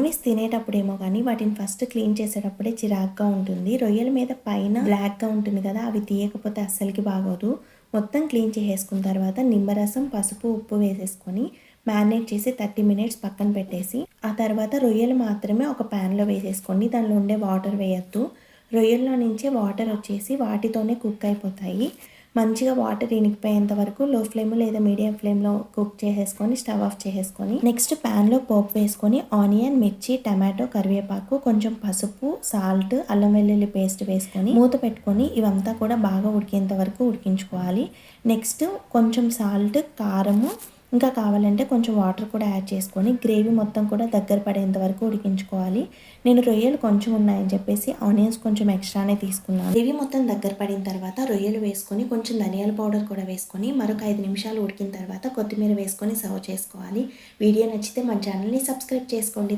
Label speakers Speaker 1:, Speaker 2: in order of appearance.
Speaker 1: Brownies తినేటప్పుడేమో కానీ వాటిని first clean చేసేటప్పుడే చిరాగ్గా ఉంటుంది. రొయ్యల మీద పైన బ్లాక్గా ఉంటుంది కదా, అవి తీయకపోతే అస్సలకి బాగోదు. మొత్తం క్లీన్ చేసేసుకున్న తర్వాత నిమ్మరసం, పసుపు, ఉప్పు వేసేసుకొని మ్యారినేట్ చేసి 30 మినిట్స్ పక్కన పెట్టేసి, ఆ తర్వాత రొయ్యలు మాత్రమే ఒక ప్యాన్లో వేసేసుకోండి. దానిలో ఉండే వాటర్ వేయద్దు. రొయ్యల్లో నుంచే వాటర్ వచ్చేసి వాటితోనే కుక్ అయిపోతాయి. మంచిగా వాటర్ ఇనికిపోయేంత వరకు లో ఫ్లేమ్ లేదా మీడియం ఫ్లేమ్లో కుక్ చేసేసుకొని స్టవ్ ఆఫ్ చేసేసుకొని నెక్స్ట్ ప్యాన్లో పోపు వేసుకొని ఆనియన్, మిర్చి, టమాటో, కరివేపాకు, కొంచెం పసుపు, సాల్ట్, అల్లం వెల్లుల్లి పేస్ట్ వేసుకొని మూత పెట్టుకొని ఇవంతా కూడా బాగా ఉడికేంత వరకు ఉడికించుకోవాలి. నెక్స్ట్ కొంచెం సాల్ట్, కారము, ఇంకా కావాలంటే కొంచెం వాటర్ కూడా యాడ్ చేసుకొని గ్రేవీ మొత్తం కూడా దగ్గర పడేంత వరకు ఉడికించుకోవాలి. నేను రొయ్యలు కొంచెం ఉన్నాయని చెప్పేసి ఆనియన్స్ కొంచెం ఎక్స్ట్రానే తీసుకున్నాను. గ్రేవీ మొత్తం దగ్గర పడిన తర్వాత రొయ్యలు వేసుకొని కొంచెం ధనియాల పౌడర్ కూడా వేసుకొని మరొక 5 నిమిషాలు ఉడికిన తర్వాత కొత్తిమీర వేసుకొని సర్వ్ చేసుకోవాలి. వీడియో నచ్చితే మన ఛానల్ని సబ్స్క్రైబ్ చేసుకోండి.